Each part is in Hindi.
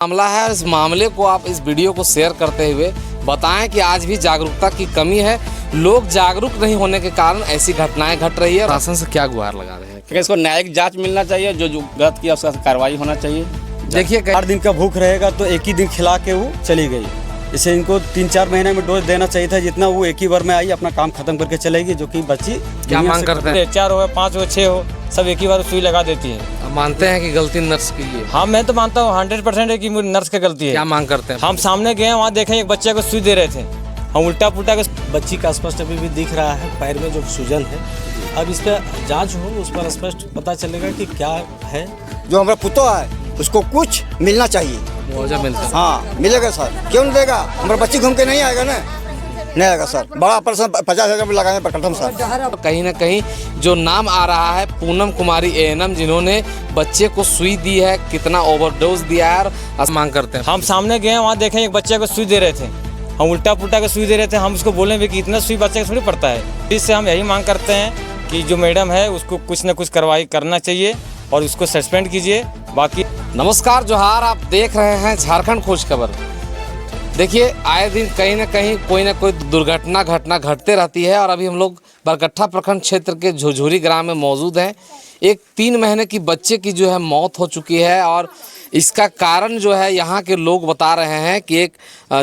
मामला है। इस मामले को आप इस वीडियो को शेयर करते हुए बताएं कि आज भी जागरूकता की कमी है। लोग जागरूक नहीं होने के कारण ऐसी घटनाएं घट रही है। शासन से क्या गुहार लगा रहे हैं? इसको न्यायिक जांच मिलना चाहिए, जो गलत किया उसका कार्रवाई होना चाहिए। देखिए 4 दिन का भूख रहेगा तो एक ही दिन खिला के वो चली गई। इसे इनको 3-4 महीने में डोज देना चाहिए था, जितना वो एक ही बार में आई अपना काम खत्म करके चलेगी, जो कि बच्ची क्या मांग करते हैं? 4 हो 5 हो 6 हो सब एक ही बार सुई लगा देती है। मानते हैं कि गलती नर्स की है? हाँ, मैं तो मानता हूँ 100% है कि नर्स की गलती है। क्या मांग करते हैं? हम सामने गए वहाँ देखें एक बच्चे को सुई दे रहे थे, हम उल्टा पुल्टा के बच्ची का स्पष्ट अभी भी दिख रहा है, पैर में जो सूजन है। अब इस पर जांच हो, उस पर स्पष्ट पता चलेगा कि क्या है। जो हमारा पुतो है उसको कुछ मिलना चाहिए। मुआवजा मिलता है? हाँ मिलेगा सर, क्यों नहीं देगा? हमारा बच्ची घूम के नहीं आएगा ना, नहीं आएगा सर। बड़ा ऑपरेशन 50,000 लगाने पर खत्म सर। कहीं ना कहीं जो नाम आ रहा है पूनम कुमारी ANM, जिन्होंने बच्चे को सुई दी है, कितना ओवरडोज दिया है और मांग करते हैं। हम सामने गए वहाँ देखें एक बच्चे को सुई दे रहे थे, हम उल्टा पुल्टा के सुई दे रहे थे। हम उसको बोले भी कि इतना सुई बच्चे को थोड़ी पड़ता है। इससे हम यही मांग करते हैं कि जो मैडम है उसको कुछ न कुछ कार्रवाई करना चाहिए और उसको सस्पेंड कीजिए। बाकी नमस्कार, जोहार। आप देख रहे हैं झारखंड खोज खबर। देखिए, आए दिन कहीं ना कहीं कोई ना कोई दुर्घटना घटते रहती है और अभी हम लोग बरकट्ठा प्रखंड क्षेत्र के झुझुरी ग्राम में मौजूद हैं। एक 3 महीने की बच्चे की जो है मौत हो चुकी है और इसका कारण जो है यहाँ के लोग बता रहे हैं कि एक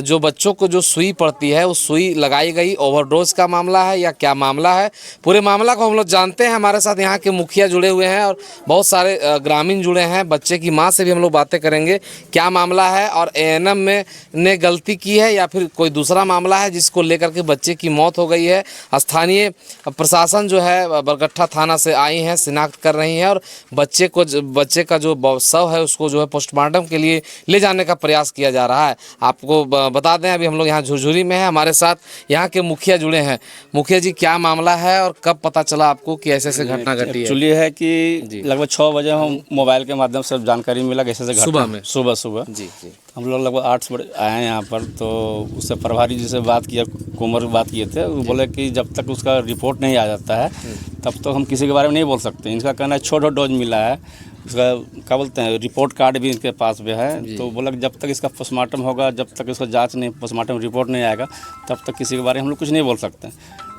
जो बच्चों को जो सुई पड़ती है, उस सुई लगाई गई, ओवरडोज का मामला है या क्या मामला है। पूरे मामला को हम लोग जानते हैं। हमारे साथ यहाँ के मुखिया जुड़े हुए हैं और बहुत सारे ग्रामीण जुड़े हैं। बच्चे की माँ से भी हम लोग बातें करेंगे क्या मामला है और ANM ने गलती की है या फिर कोई दूसरा मामला है जिसको लेकर के बच्चे की मौत हो गई है। स्थानीय प्रशासन जो है बरकट्ठा थाना से आई हैं, शिनाख्त कर रही हैं और बच्चे का जो शव है उसको जो है पोस्टमार्टम के लिए ले जाने का प्रयास किया जा रहा है। आपको बता दें, अभी हम लोग यहाँ झुझुरी में हैं। हमारे साथ यहाँ के मुखिया जुड़े हैं। मुखिया जी, क्या मामला है और कब पता चला आपको कि ऐसे घटना घटी है? एक्चुअली है कि लगभग 6 बजे हम मोबाइल के माध्यम से जानकारी मिला कैसे से सुबह में सुबह जी हम लोग लगभग 8 बजे आए यहाँ पर। तो उससे प्रभारी जी से बात किया, कुंवर बात किए थे। वो बोले कि जब तक उसका रिपोर्ट नहीं आ जाता है तब तक हम किसी के बारे में नहीं बोल सकते। इनका कहना है छोटा डोज मिला है, उसका क्या बोलते हैं रिपोर्ट कार्ड भी इनके पास में है। तो बोला कि जब तक इसका पोस्टमार्टम होगा, जब तक इसका जांच नहीं, पोस्टमार्टम रिपोर्ट नहीं आएगा, तब तक किसी के बारे में हम लोग कुछ नहीं बोल सकते।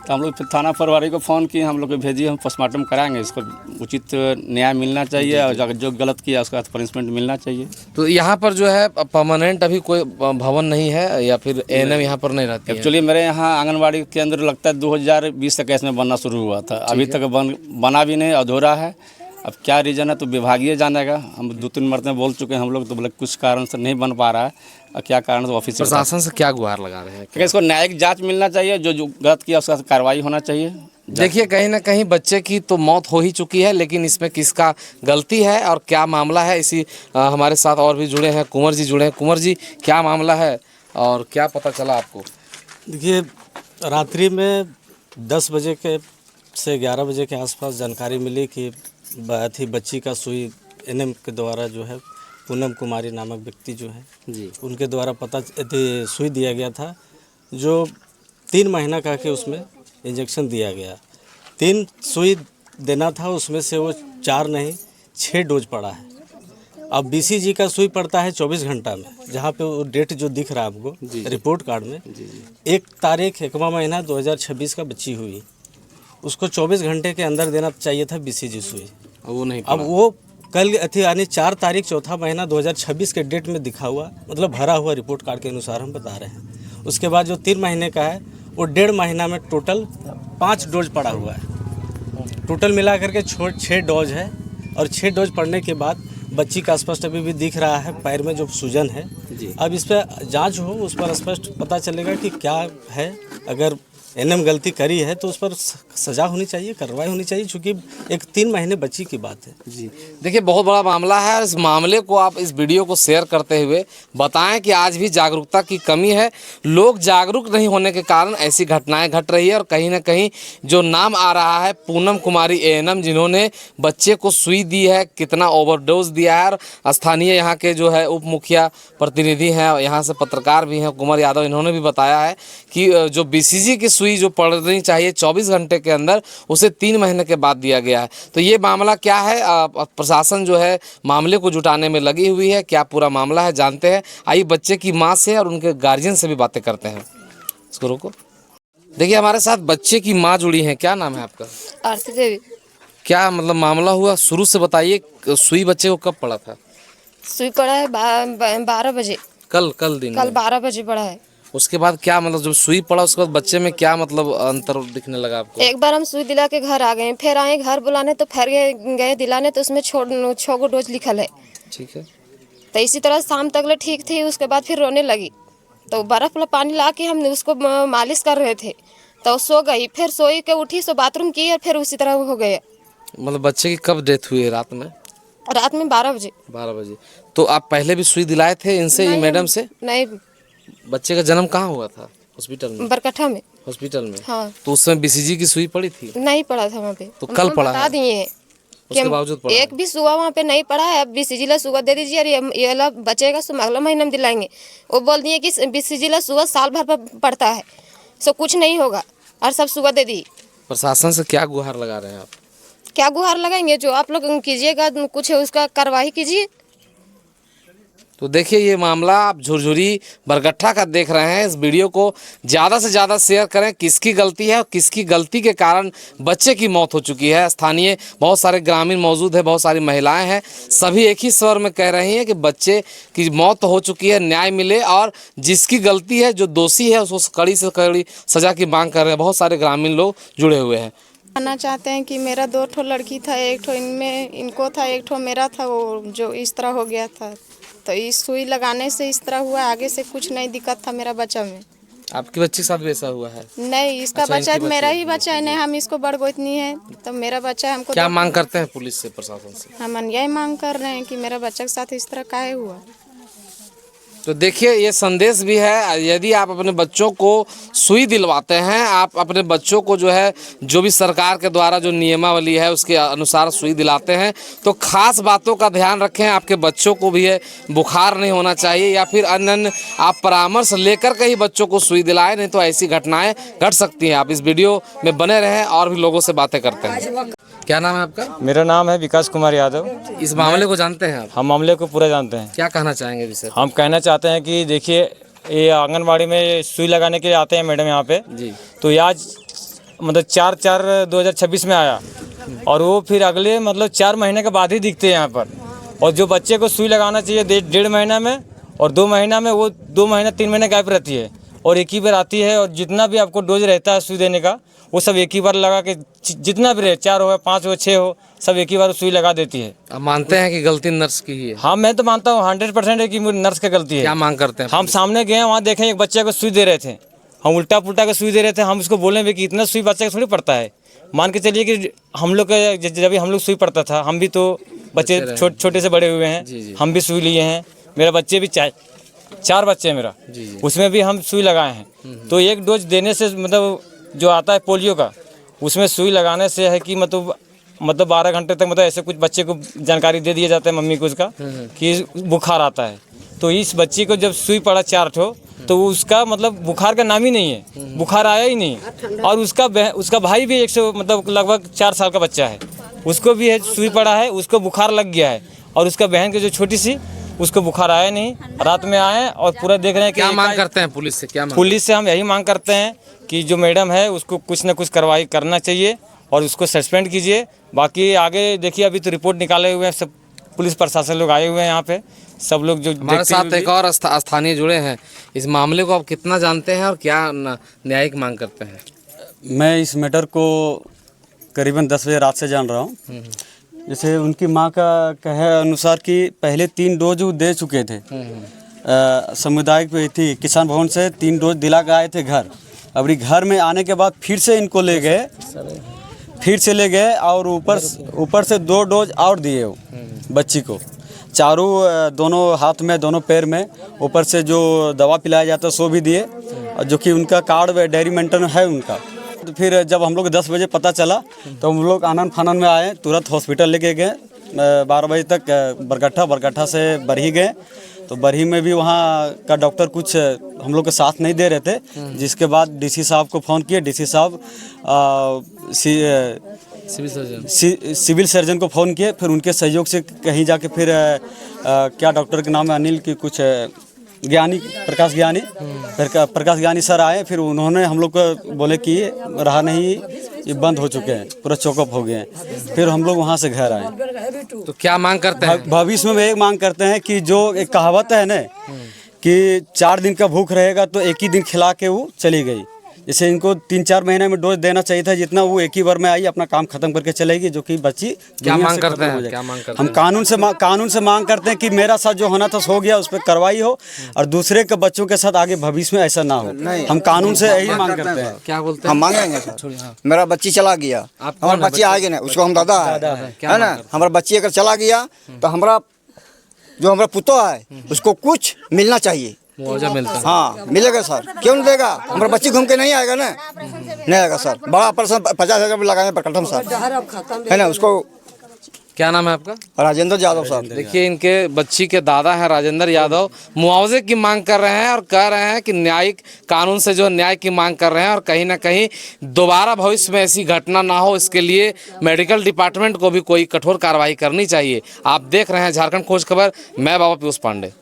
तो हम लोग फिर थाना प्रभारी को फ़ोन किए, हम लोग को भेजिए, हम पोस्टमार्टम कराएंगे। इसको उचित न्याय मिलना चाहिए और जो गलत किया उसका पनिशमेंट मिलना चाहिए। तो यहाँ पर जो है परमानेंट अभी कोई भवन नहीं है या फिर ANM यहाँ पर नहीं रहती है? एक्चुअली मेरे यहाँ आंगनबाड़ी केंद्र लगता है 2020 तक इसमें बनना शुरू हुआ था, अभी तक बना भी नहीं, अधूरा है। अब क्या रीज़न है तो विभागीय जानेगा। हम 2-3 मरतबे बोल चुके हैं हम लोग, तो बोले कुछ कारण से नहीं बन पा रहा है और क्या कारण तो ऑफिस प्रशासन से क्या गुहार लगा रहे हैं? इसको न्यायिक जांच मिलना चाहिए, जो गलत किया उसका कार्रवाई होना चाहिए। देखिए, कहीं ना कहीं बच्चे की तो मौत हो ही चुकी है, लेकिन इसमें किसका गलती है और क्या मामला है, इसी हमारे साथ और भी जुड़े हैं, कुंवर जी जुड़े हैं। कुंवर जी, क्या मामला है और क्या पता चला आपको? देखिए, रात्रि में 10 बजे के से 11 बजे के आसपास जानकारी मिली कि बच्ची का सुई ANM के द्वारा जो है पूनम कुमारी नामक व्यक्ति जो है जी, उनके द्वारा सुई दिया गया था, जो 3 महीना का के उसमें इंजेक्शन दिया गया। 3 सुई देना था, उसमें से वो 4 नहीं 6 डोज पड़ा है। अब BCG का सुई पड़ता है 24 घंटा में, जहाँ पे वो डेट जो दिख रहा है आपको रिपोर्ट कार्ड में 1 तारीख 1वां महीना 2026 का बच्ची हुई, उसको 24 घंटे के अंदर देना चाहिए था BCG सुई। वो नहीं, अब वो कल यानी 4 तारीख 4वां महीना 2026 के डेट में दिखा हुआ, मतलब भरा हुआ रिपोर्ट कार्ड के अनुसार हम बता रहे हैं। उसके बाद जो 3 महीने का है वो 1.5 महीना में टोटल 5 डोज पड़ा हुआ है। टोटल मिला करके 6 डोज है और 6 डोज पड़ने के बाद बच्ची का स्पष्ट अभी भी दिख रहा है, पैर में जो सूजन है। अब इस पर जांच हो, उस पर स्पष्ट पता चलेगा कि क्या है। अगर ANM गलती करी है तो उस पर सज़ा होनी चाहिए, कार्रवाई होनी चाहिए, क्योंकि एक 3 महीने बच्ची की बात है जी। देखिए, बहुत बड़ा मामला है। इस मामले को आप इस वीडियो को शेयर करते हुए बताएं कि आज भी जागरूकता की कमी है। लोग जागरूक नहीं होने के कारण ऐसी घटनाएं घट रही है और कहीं ना कहीं जो नाम आ रहा है पूनम कुमारी ANM, जिन्होंने बच्चे को सुई दी है, कितना ओवरडोज दिया है। और स्थानीय यहाँ के जो है उप मुखिया प्रतिनिधि हैं, यहाँ से पत्रकार भी हैं, कुमार यादव, इन्होंने भी बताया है कि जो BCG की सुई सुई जो पड़नी चाहिए 24 घंटे के अंदर, उसे 3 महीने के बाद दिया गया है। तो ये मामला क्या है, प्रशासन जो है मामले को जुटाने में लगी हुई है। क्या पूरा मामला है जानते हैं। आइए बच्चे की माँ से और उनके गार्जियन से भी बातें करते हैं। इसको रोको। देखिए हमारे साथ बच्चे की माँ जुड़ी हैं। क्या नाम है आपका? आरती देवी। क्या मतलब मामला हुआ, शुरू से बताइए। सुई बच्चे को कब पड़ा था? सुई पड़ा है 12 बजे। कल दिन कल में। 12 बजे पड़ा है। उसके बाद क्या मतलब जब सुई पड़ा उसके बाद बच्चे में क्या मतलब अंतर दिखने लगा आपको? एक बार हम सुई दिला के घर आ गए, फिर आए घर बुलाने तो फिर गए दिलाने तो उसमें 6 गो डोज लिखल है। ठीक है। तो इसी तरह शाम तक ले ठीक थी, उसके बाद फिर रोने लगी। तो बर्फ वाला पानी ला के हम उसको मालिश कर रहे थे तो सो गई। फिर सोई के उठी सो बाथरूम की और फिर उसी तरह हो गया। मतलब बच्चे की कब डेथ हुई है? रात में? रात में 12 बजे। 12 बजे। तो आप पहले भी सुई दिलाए थे इनसे, ये मैडम से? नहीं। बच्चे का जन्म कहाँ हुआ था? हॉस्पिटल में? बरकट्ठा में। हॉस्पिटल में? हाँ। तो उस समय बीसीजी की सुई पड़ी थी? नहीं पड़ा था वहाँ पे। तो कल पड़ा बता है? दिए हैं उसके बावजूद पड़ा एक भी सुबह वहाँ पे नहीं पड़ा है। अब बीसीजी ला सुबह दे दीजिए और ये वाला बचेगा सो अगला महीना में दिलाएंगे। वो बोल दिए कि बीसीजी ला सुबह साल भर पर पड़ता है, सो कुछ नहीं होगा और सब सुबह दे दी। प्रशासन से क्या गुहार लगा रहे हैं आप? क्या गुहार लगाएंगे, जो आप लोग कीजिएगा कुछ है उसका कार्रवाई कीजिए। तो देखिए ये मामला आप झुरझुरी बरगट्ठा का देख रहे हैं। इस वीडियो को ज़्यादा से ज़्यादा शेयर करें। किसकी गलती है और किसकी गलती के कारण बच्चे की मौत हो चुकी है। स्थानीय बहुत सारे ग्रामीण मौजूद है, बहुत सारी महिलाएं हैं, सभी एक ही स्वर में कह रही हैं कि बच्चे की मौत हो चुकी है, न्याय मिले और जिसकी गलती है, जो दोषी है, उसको कड़ी से कड़ी सज़ा की मांग कर रहे हैं। बहुत सारे ग्रामीण लोग जुड़े हुए हैं। कहना चाहते हैं कि मेरा 2 ठो लड़की था, एक ठो इनमें इनको था, एक ठो मेरा था, वो जो इस तरह हो गया था। तो इस सुई लगाने से इस तरह हुआ, आगे से कुछ नहीं दिक्कत था मेरा बच्चा में। आपके बच्चे के साथ भी ऐसा हुआ है? नहीं, इसका अच्छा, बच्चा इनके बच्चे मेरा ही बच्चा है। नहीं, हम इसको बड़ गोतनी है तो मेरा बच्चा है। हमको क्या मांग करते हैं पुलिस से, प्रशासन से? हम यही मांग कर रहे हैं कि मेरा बच्चा के साथ इस तरह काहे हुआ। तो देखिए ये संदेश भी है, यदि आप अपने बच्चों को सुई दिलवाते हैं, आप अपने बच्चों को जो है जो भी सरकार के द्वारा जो नियमावली है उसके अनुसार सुई दिलाते हैं, तो खास बातों का ध्यान रखें। आपके बच्चों को भी है बुखार नहीं होना चाहिए या फिर अन्य आप परामर्श लेकर के ही बच्चों को सुई दिलाएं, नहीं तो ऐसी घटनाएं घट सकती हैं। आप इस वीडियो में बने रहें और भी लोगों से बातें करते हैं। क्या नाम है आपका? मेरा नाम है विकास कुमार यादव। इस मामले को जानते हैं आप? हम मामले को पूरा जानते हैं। क्या कहना चाहेंगे विषय? हम कहना चाहते हैं कि देखिए ये आंगनबाड़ी में सुई लगाने के लिए आते हैं मैडम यहाँ पे जी। तो ये आज मतलब 4/4/2026 में आया और वो फिर अगले मतलब 4 महीने के बाद ही दिखते हैं यहाँ पर। और जो बच्चे को सुई लगाना चाहिए 1.5 महीना में और 2 महीना में, वो 2 महीना 3 महीने गैप रहती है और एक ही बार आती है। और जितना भी आपको डोज रहता है सुई देने का वो सब एक ही बार लगा के, जितना भी रहे 4 हो 5 हो 6 हो, सब एक ही बार सुई लगा देती है। आप मानते हैं कि गलती नर्स की ही है? हाँ, मैं तो मानता हूँ 100% है कि नर्स की गलती है। क्या मांग करते हैं? हम सामने गए वहाँ देखें एक बच्चे को सुई दे रहे थे, हम उल्टा पुल्टा के सुई दे रहे थे। हम उसको बोले भी कि इतना सुई बच्चे का थोड़ी पड़ता है। मान के चलिए कि हम लोग जब भी हम लोग सुई पड़ता था, हम भी तो बच्चे छोटे से बड़े हुए हैं, हम भी सुई लिए हैं। मेरा बच्चे भी 4 बच्चे हैं मेरा, उसमें भी हम सुई लगाए हैं। तो एक डोज देने से मतलब जो आता है पोलियो का, उसमें सुई लगाने से है कि मतलब 12 घंटे तक मतलब ऐसे कुछ बच्चे को जानकारी दे दिया जाता है मम्मी को उसका कि बुखार आता है। तो इस बच्चे को जब सुई पड़ा 4 ठो तो उसका मतलब बुखार का नाम ही नहीं है, बुखार आया ही नहीं। और उसका भाई भी 100 मतलब लगभग 4 साल का बच्चा है, उसको भी है सुई पड़ा है, उसको बुखार लग गया है। और उसका बहन की जो छोटी सी, उसको बुखार आया नहीं, रात में आए और पूरा देख रहे हैं कि क्या मांग करते हैं पुलिस से? क्या मांग? पुलिस से हम यही मांग करते हैं कि जो मैडम है उसको कुछ ना कुछ कार्रवाई करना चाहिए और उसको सस्पेंड कीजिए। बाकी आगे देखिए, अभी तो रिपोर्ट निकाले हुए हैं, सब पुलिस प्रशासन लोग आए हुए हैं यहाँ पे, सब लोग जो हमारे साथ एक और स्थानीय जुड़े हैं। इस मामले को आप कितना जानते हैं और क्या न्यायिक मांग करते हैं? मैं इस मैटर को करीबन 10 बजे रात से जान रहा हूँ। जैसे उनकी माँ का कहे अनुसार कि पहले 3 डोज वो दे चुके थे, सामुदायिक थी किसान भवन से 3 डोज दिला के आए थे घर। अभी घर में आने के बाद फिर से इनको ले गए, और ऊपर से 2 डोज और दिए वो बच्ची को, चारों दोनों हाथ में, दोनों पैर में, ऊपर से जो दवा पिलाया जाता है सो भी दिए, जो कि उनका कार्ड डेयरी मेंटेन है उनका। तो फिर जब हम लोग 10 बजे पता चला तो हम लोग आनन फानन में आए, तुरंत हॉस्पिटल लेके गए। 12 बजे तक बरगट्ठा से बरही गए तो बरही में भी वहाँ का डॉक्टर कुछ हम लोग के साथ नहीं दे रहे थे, जिसके बाद डीसी साहब को फ़ोन किए। डीसी साहब सिविल सर्जन को फ़ोन किए, फिर उनके सहयोग से कहीं जाके फिर क्या डॉक्टर के नाम है अनिल की कुछ ज्ञानी, प्रकाश ज्ञानी, फिर प्रकाश ज्ञानी सर आए। फिर उन्होंने हम लोग को बोले कि रहा नहीं, ये बंद हो चुके हैं, पूरा चौकअप हो गए हैं। फिर हम लोग वहाँ से घर आए। तो क्या मांग करते हैं? भविष्य में एक मांग करते हैं कि जो एक कहावत है ना कि 4 दिन का भूख रहेगा तो एक ही दिन खिला के वो चली गई। जैसे इनको 3-4 महीने में डोज देना चाहिए था, जितना वो एक ही बार में आई अपना काम खत्म करके चलेगी, जो कि बच्ची क्या दुनिया मांग से करते खत्म हो हैं? जाएगी। क्या मांग करते हम कानून से मांग करते हैं कि मेरा साथ जो होना था हो गया, उस पर कार्रवाई हो और दूसरे के बच्चों के साथ आगे भविष्य में ऐसा ना हो। हम कानून से यही मांग करते हैं। क्या बोलते हम मांगेंगे सर। मेरा बच्ची चला गया, हमारा बच्ची आएगी ना, उसको हम दादा है ना, हमारा बच्ची अगर चला गया तो हमारा जो हमारा पुतो है उसको कुछ मिलना चाहिए, मुआवजा मिलता है? हाँ मिलेगा सर, क्यों नहीं देगा? हमारा बच्ची घूम के नहीं आएगा ना, नहीं आएगा सर। बड़ा ऑपरेशन 50,000 लगाने पर कटम सर, है ना। उसको क्या नाम है आपका? राजेंद्र यादव साहब। देखिए, इनके बच्ची के दादा है राजेंद्र यादव, मुआवजे की मांग कर रहे हैं और कह रहे हैं कि न्यायिक कानून से जो न्याय की मांग कर रहे हैं और कहीं ना कहीं दोबारा भविष्य में ऐसी घटना ना हो, इसके लिए मेडिकल डिपार्टमेंट को भी कोई कठोर कार्रवाई करनी चाहिए। आप देख रहे हैं झारखंड खोज खबर, मैं बाबा पीयूष पांडे।